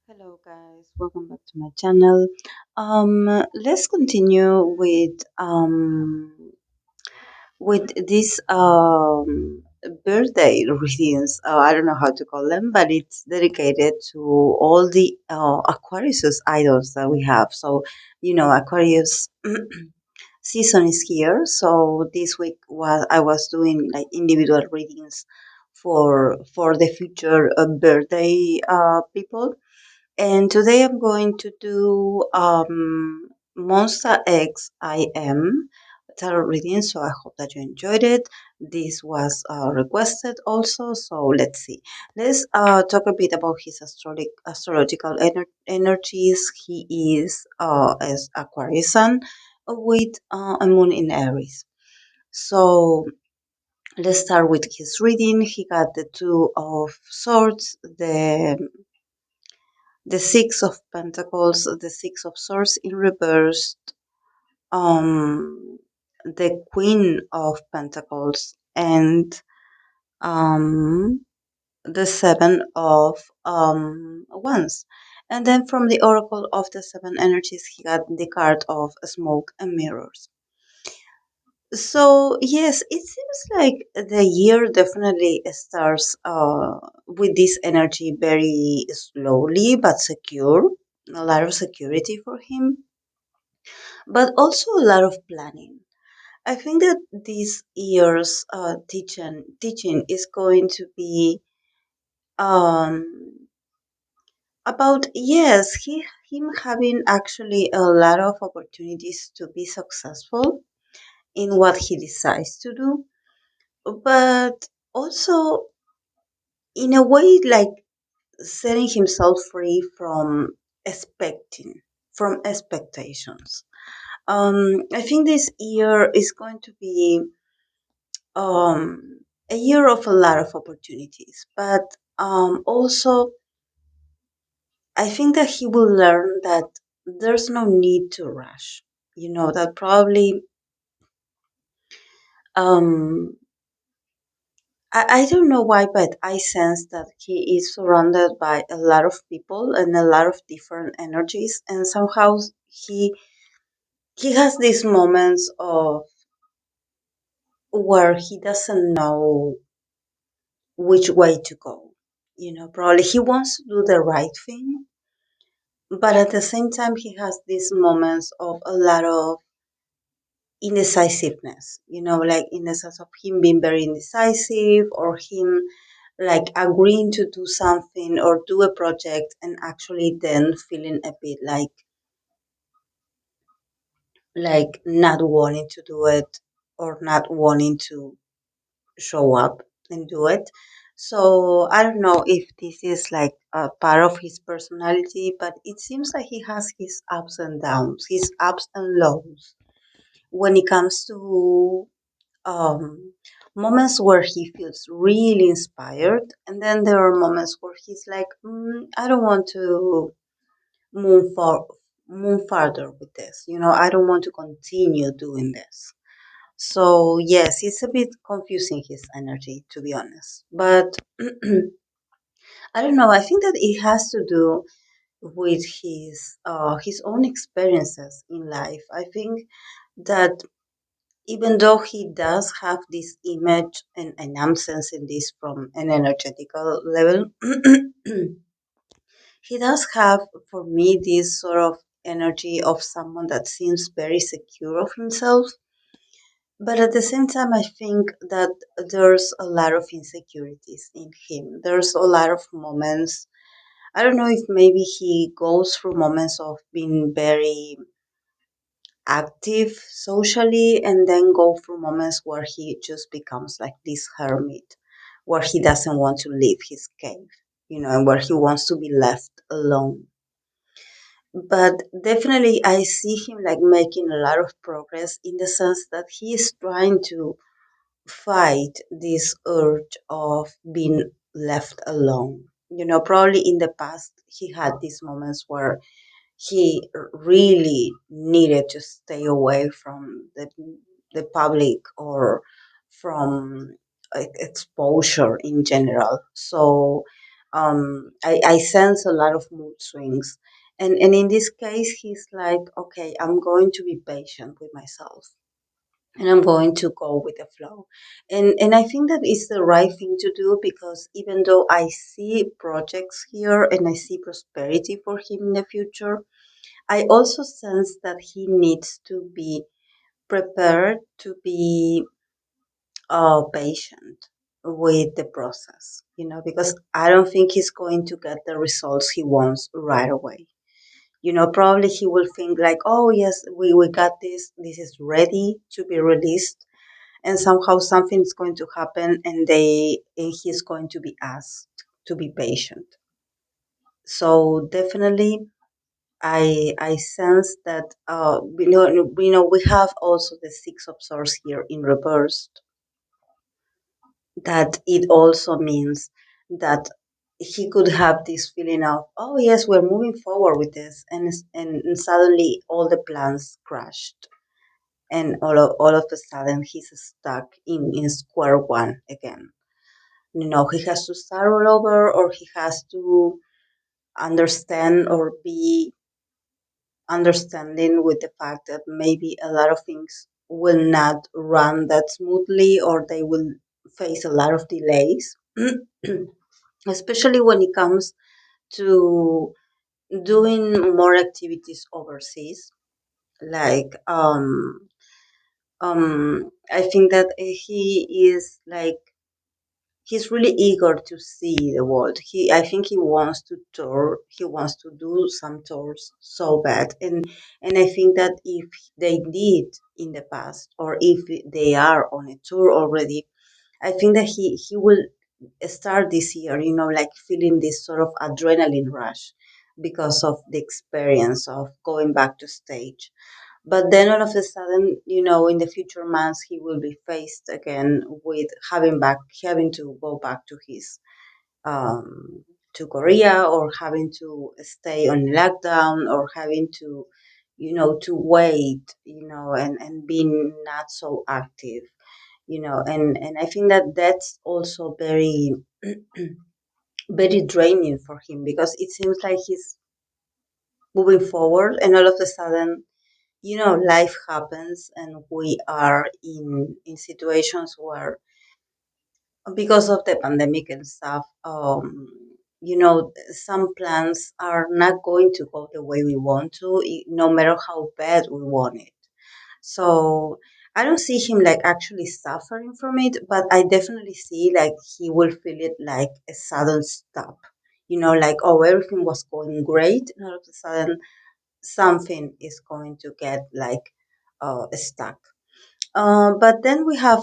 Hello guys, welcome back to my channel. Let's continue with this birthday readings. I don't know how to call them, but it's dedicated to all the Aquarius idols that we have. So, Aquarius season is here. So this week was I was doing like individual readings for the future birthday people, and today I'm going to do Monsta X I M tarot reading. So I hope that you enjoyed it. This was requested also. So let's see. Let's talk a bit about his astrological energies. He is as Aquarius sun with a moon in Aries. So let's start with his reading. He got the Two of Swords, the Six of Pentacles, the Six of Swords in reverse, the Queen of Pentacles, and um, the Seven of Wands. And then from the Oracle of the Seven Energies, he got the card of Smoke and Mirrors. So yes, it seems like the year definitely starts with this energy very slowly but secure. A lot of security for him, but also a lot of planning. I think that this year's teaching is going to be um, about, yes, him having actually a lot of opportunities to be successful in what he decides to do, but also in a way like setting himself free expecting from expectations. I think this year is going to be a year of a lot of opportunities, but also I think that he will learn that there's no need to rush. That probably um, I don't know why, but I sense that he is surrounded by a lot of people and a lot of different energies, and somehow he he has these moments of where he doesn't know which way to go. Probably he wants to do the right thing, but at the same time he has these moments of a lot of indecisiveness, like in the sense of him being very indecisive, or him like agreeing to do something or do a project and actually then feeling a bit like not wanting to do it, or not wanting to show up and do it. So I don't know if this is like a part of his personality, but it seems like he has his ups and downs, his ups and lows when it comes to um, moments where he feels really inspired, and then there are moments where he's like, I don't want to move for move further with this. I don't want to continue doing this. So yes, it's a bit confusing his energy, to be honest. But I don't know. I think that it has to do with his own experiences in life. I think that even though he does have this image, and I'm sensing this from an energetical level, he does have, for me, this sort of energy of someone that seems very secure of himself. But at the same time, I think that there's a lot of insecurities in him. There's a lot of moments. I don't know if maybe he goes through moments of being very active socially, and then go through moments where he just becomes like this hermit, where he doesn't want to leave his cave, and where he wants to be left alone. But definitely I see him like making a lot of progress, in the sense that he is trying to fight this urge of being left alone. Probably in the past he had these moments where he really needed to stay away from the public, or from exposure in general. So I sense a lot of mood swings. And in this case, he's like, okay, I'm going to be patient with myself and I'm going to go with the flow. And I think that is the right thing to do because even though I see projects here and I see prosperity for him in the future, I also sense that he needs to be prepared to be patient with the process, because I don't think he's going to get the results he wants right away. Probably he will think like, oh, yes, we got this is ready to be released. And somehow something is going to happen and he's going to be asked to be patient. So definitely I sense that we have also the Six of Swords here in reversed, that it also means that he could have this feeling of, oh yes, we're moving forward with this, and suddenly all the plans crashed, and all of a sudden he's stuck in square one again. He has to start all over, or he has to understand or be understanding with the fact that maybe a lot of things will not run that smoothly, or they will face a lot of delays. Especially when it comes to doing more activities overseas. Like, I think that he is like, he's really eager to see the world. I think he wants to tour. He wants to do some tours so bad, and I think that if they did in the past, or if they are on a tour already, I think that he will start this year, like feeling this sort of adrenaline rush because of the experience of going back to stage. But then all of a sudden, in the future months, he will be faced again with having to go back um, to Korea, or having to stay on lockdown, or having to, to wait, and being not so active, and I think that that's also very very draining for him, because it seems like he's moving forward and all of a sudden, life happens and we are in situations where, because of the pandemic and stuff, some plans are not going to go the way we want to, no matter how bad we want it. So I don't see him like actually suffering from it, but I definitely see like he will feel it like a sudden stop. Like, oh, everything was going great, and all of a sudden something is going to get like stuck. But then we have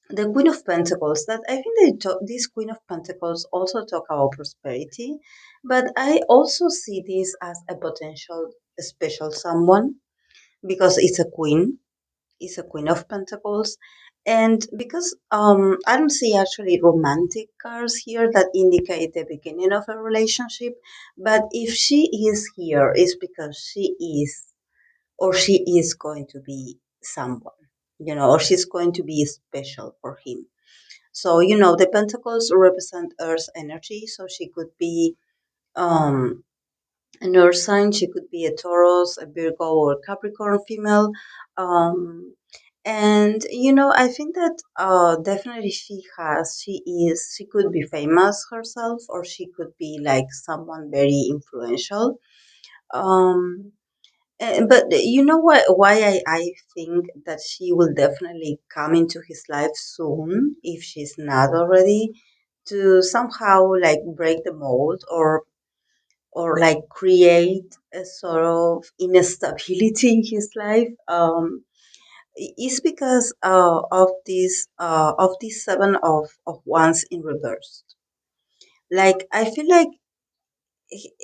the Queen of Pentacles. That I think this Queen of Pentacles also talk about prosperity, but I also see this as a potential special someone, because it's a queen, is a Queen of Pentacles. And because I don't see actually romantic cards here that indicate the beginning of a relationship, but if she is here, it's because she is going to be someone, or she's going to be special for him. So, the Pentacles represent Earth energy, so she could be um, an earth sign. She could be a Taurus, a Virgo, or Capricorn female. Um, and I think that definitely she could be famous herself, or she could be like someone very influential. Um, but why I think that she will definitely come into his life soon, if she's not already, to somehow like break the mold, or like create a sort of instability in his life, is because of this seven of wands in reverse. Like, I feel like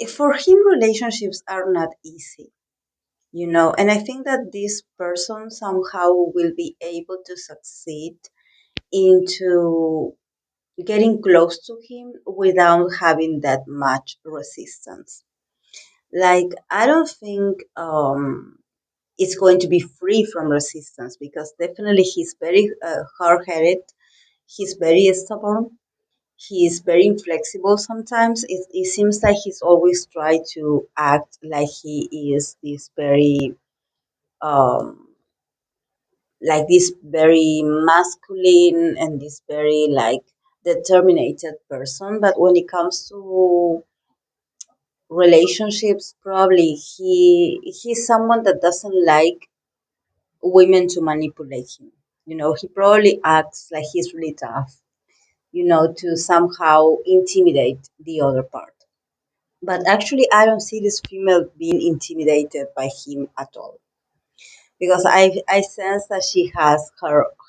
for him relationships are not easy, and I think that this person somehow will be able to succeed into getting close to him without having that much resistance. Like, I don't think it's going to be free from resistance, because definitely he's very hard-headed. He's very stubborn. He's very inflexible sometimes. It seems like he's always trying to act like he is this very um like this very masculine and this very like determined person, but when it comes to relationships, probably he's someone that doesn't like women to manipulate him. He probably acts like he's really tough, to somehow intimidate the other part. But actually, I don't see this female being intimidated by him at all, because I sense that she has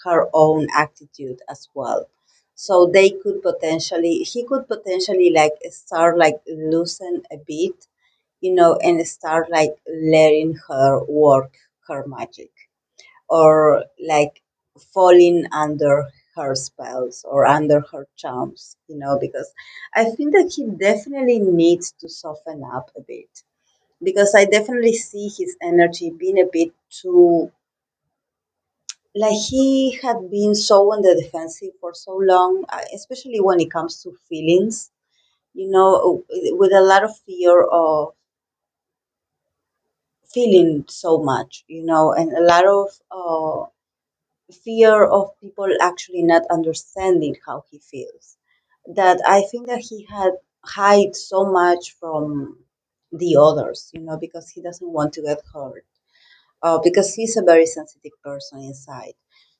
her own attitude as well. So he could potentially like start like loosen a bit, and start like letting her work her magic, or like falling under her spells or under her charms, because I think that he definitely needs to soften up a bit, because I definitely see his energy being a bit too, like he had been so on the defensive for so long, especially when it comes to feelings, with a lot of fear of feeling so much, and a lot of fear of people actually not understanding how he feels. That I think that he had hide so much from the others, because he doesn't want to get hurt. Because he's a very sensitive person inside.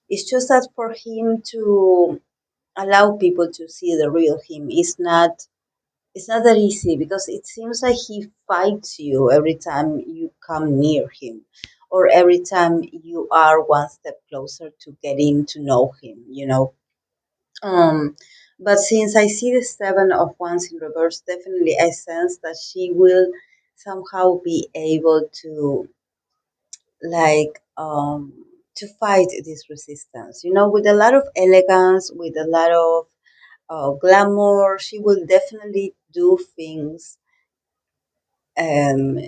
It's just that for him to allow people to see the real him is not, it's not that easy, because it seems like he fights you every time you come near him, or every time you are one step closer to getting to know him, um but since I see the seven of wands in reverse, definitely I sense that she will somehow be able to, like, to fight this resistance, with a lot of elegance, with a lot of glamour. She will definitely do things um,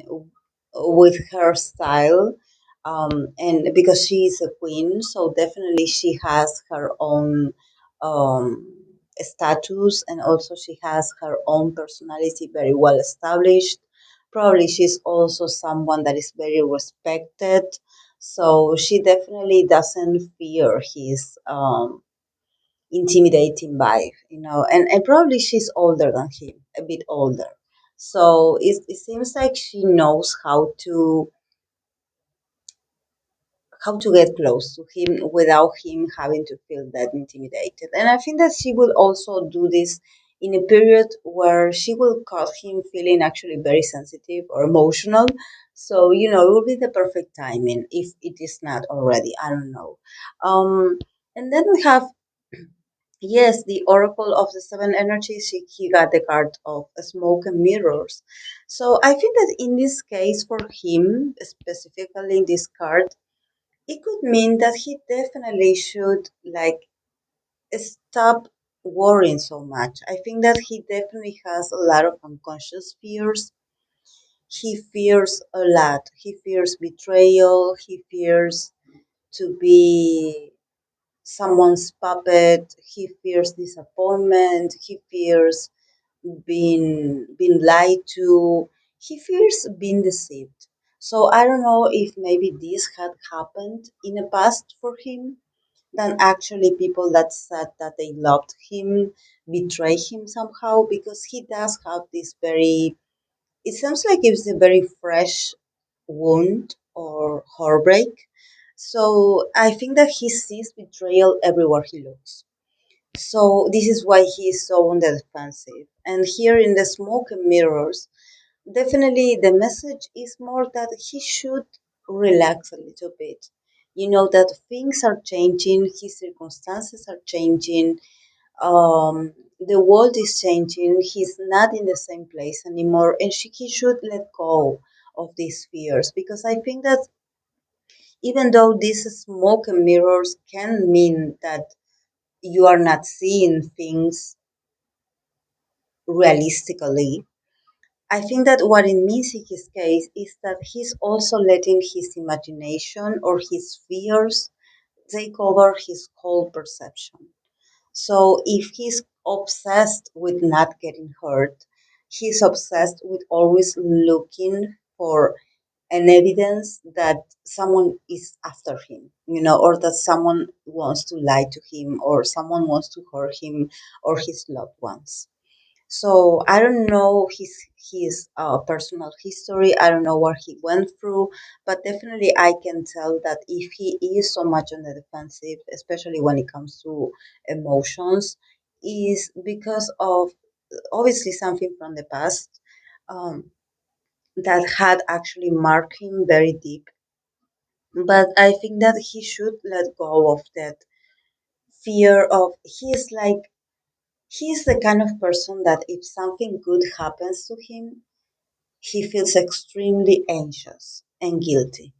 with her style, and because she is a queen, so definitely she has her own um, status, and also she has her own personality very well established. Probably she's also someone that is very respected, so she definitely doesn't fear his intimidating vibe, and probably she's older than him, a bit older. So it seems like she knows how to get close to him without him having to feel that intimidated. And I think that she will also do this in a period where she will cause him feeling actually very sensitive or emotional. So, it will be the perfect timing if it is not already. I don't know. And then we have, yes, the Oracle of the Seven Energies, he got the card of smoke and mirrors. So I think that in this case, for him, specifically in this card, it could mean that he definitely should like stop worrying so much. I think that he definitely has a lot of unconscious fears. He fears a lot. He fears betrayal. He fears to be someone's puppet. He fears disappointment. He fears being lied to. He fears being deceived. So I don't know if maybe this had happened in the past for him, than actually people that said that they loved him betray him somehow, because he does have this very, it seems like it's a very fresh wound or heartbreak. So I think that he sees betrayal everywhere he looks. So this is why he is so on the defensive. And here in the smoke and mirrors, definitely the message is more that he should relax a little bit. That things are changing, his circumstances are changing, the world is changing, he's not in the same place anymore, and he should let go of these fears, because I think that even though these smoke and mirrors can mean that you are not seeing things realistically, I think that what it means in his case is that he's also letting his imagination or his fears take over his whole perception. So if he's obsessed with not getting hurt. He's obsessed with always looking for an evidence that someone is after him, or that someone wants to lie to him, or someone wants to hurt him or his loved ones. So I don't know his personal history. I don't know what he went through, but definitely I can tell that if he is so much on the defensive, especially when it comes to emotions, is because of obviously something from the past, um, that had actually marked him very deep. But I think that he should let go of that fear of he's the kind of person that if something good happens to him, he feels extremely anxious and guilty.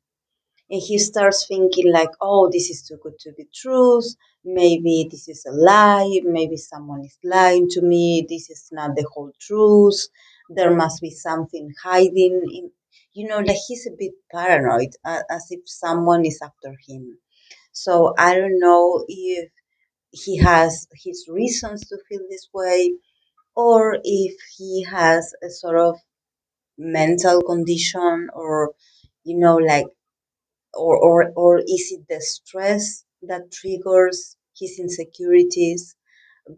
And he starts thinking like, oh, this is too good to be true. Maybe this is a lie. Maybe someone is lying to me. This is not the whole truth. There must be something hiding in, like he's a bit paranoid, as if someone is after him. So I don't know if he has his reasons to feel this way, or if he has a sort of mental condition, or like, or is it the stress that triggers his insecurities.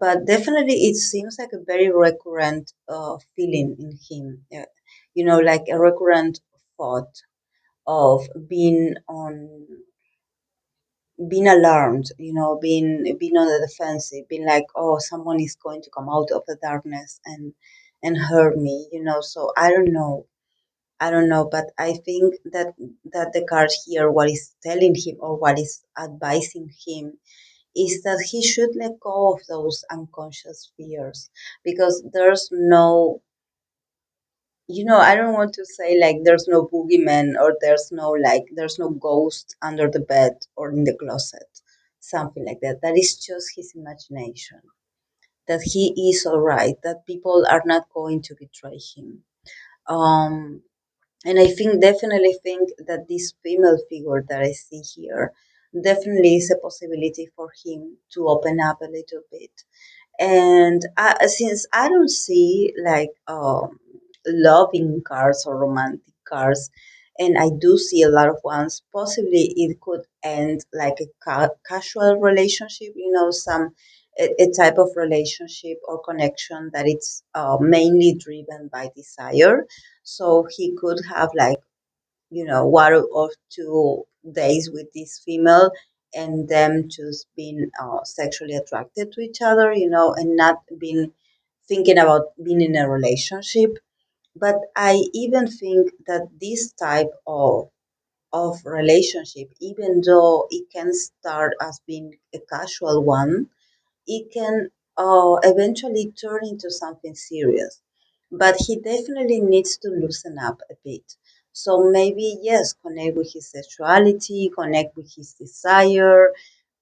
But definitely it seems like a very recurrent feeling in him, like a recurrent thought of being alarmed, being on the defensive, being like, oh, someone is going to come out of the darkness and hurt me, so I don't know, but I think that the card here, what is telling him or what is advising him, is that he should let go of those unconscious fears, because I don't want to say like there's no boogeyman, or there's no ghost under the bed or in the closet, something like that. That is just his imagination. That he is all right. That people are not going to betray him. Um, and I definitely think that this female figure that I see here definitely is a possibility for him to open up a little bit. And since I don't see like loving cars or romantic cars, and I do see a lot of ones, possibly it could end like a casual relationship, a type of relationship or connection that it's mainly driven by desire. So he could have like, 1 or 2 days with this female, and them just being sexually attracted to each other, and not being thinking about being in a relationship. But I even think that this type of relationship, even though it can start as being a casual one, it can eventually turn into something serious. But he definitely needs to loosen up a bit. So maybe, yes, connect with his sexuality, connect with his desire,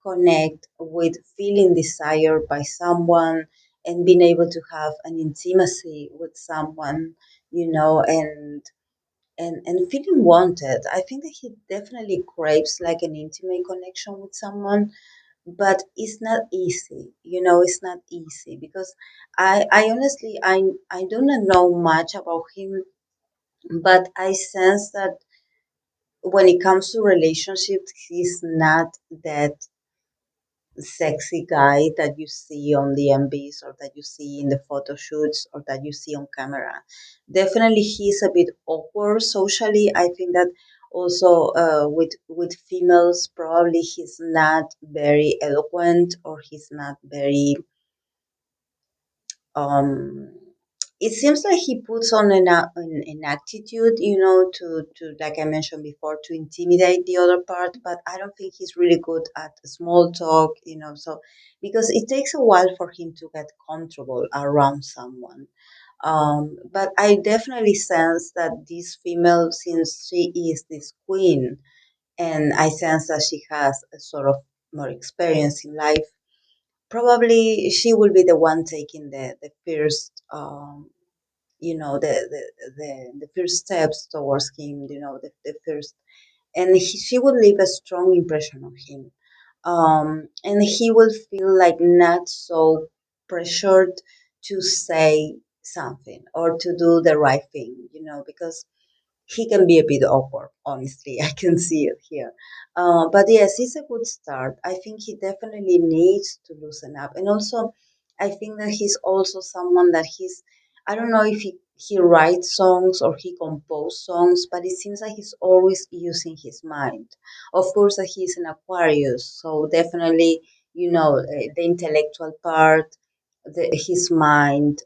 connect with feeling desired by someone, and being able to have an intimacy with someone, and feeling wanted. I think that he definitely craves like an intimate connection with someone, but it's not easy, it's not easy, because I honestly, I do not know much about him, but I sense that when it comes to relationships, he's not that sexy guy that you see on the MVs, or that you see in the photo shoots, or that you see on camera. Definitely he's a bit awkward socially. I think that also with females, probably he's not very eloquent, or he's not very um it seems like he puts on an attitude, to, like I mentioned before, to intimidate the other part. But I don't think he's really good at small talk, so because it takes a while for him to get comfortable around someone. But I definitely sense that this female, since she is this queen, and I sense that she has a sort of more experience in life, probably she will be the one taking the first the first steps towards him, the first, and she will leave a strong impression on him, and he will feel like not so. pressured to say something or to do the right thing, because he can be a bit awkward, honestly. I can see it here. But yes, it's a good start. I think he definitely needs to loosen up. And also, I think that he's also someone that I don't know if he writes songs or he composes songs, but it seems like he's always using his mind. Of course, that he's an Aquarius, so definitely, the intellectual part, his mind,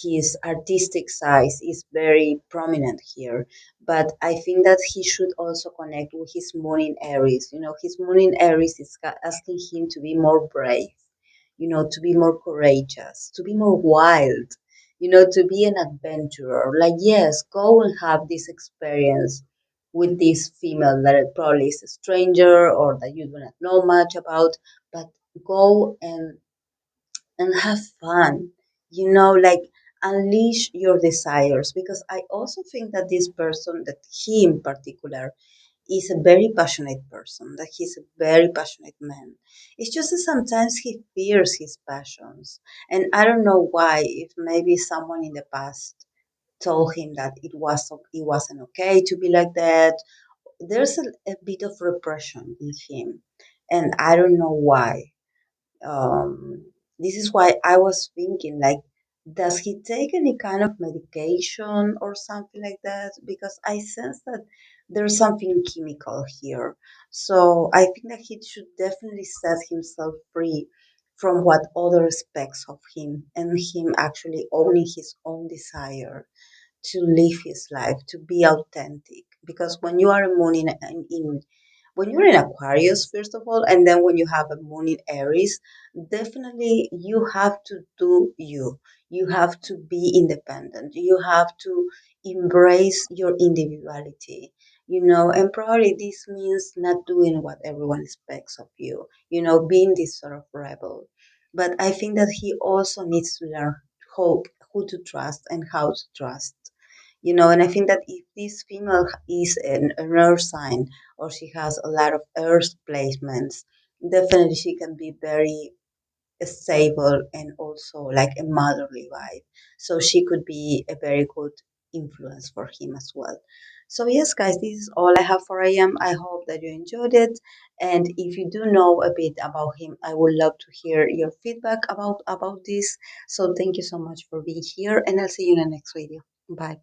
his artistic side is very prominent here. But I think that he should also connect with his moon in Aries. His moon in Aries is asking him to be more brave, to be more courageous, to be more wild, to be an adventurer. Like, yes, go and have this experience with this female that probably is a stranger or that you do not know much about, but go and have fun, like unleash your desires. Because I also think that this person, that he in particular, is a very passionate person, that he's a very passionate man. It's just that sometimes he fears his passions. And I don't know why, if maybe someone in the past told him that it wasn't okay to be like that. There's a bit of repression in him. And I don't know why. This is why I was thinking, like, does he take any kind of medication or something like that? Because I sense that there's something chemical here. So I think that he should definitely set himself free from what other expects of him, and him actually owning his own desire to live his life, to be authentic. Because when you are a moon in when you're in Aquarius, first of all, and then when you have a moon in Aries, definitely you have to do you. You have to be independent. You have to embrace your individuality, and probably this means not doing what everyone expects of you, being this sort of rebel. But I think that he also needs to learn who, who to trust and how to trust. And I think that if this female is an earth sign, or she has a lot of earth placements, definitely she can be very stable and also like a motherly vibe. So she could be a very good influence for him as well. So yes, guys, this is all I have for AM. I hope that you enjoyed it. And if you do know a bit about him, I would love to hear your feedback about this. So thank you so much for being here, and I'll see you in the next video. Bye.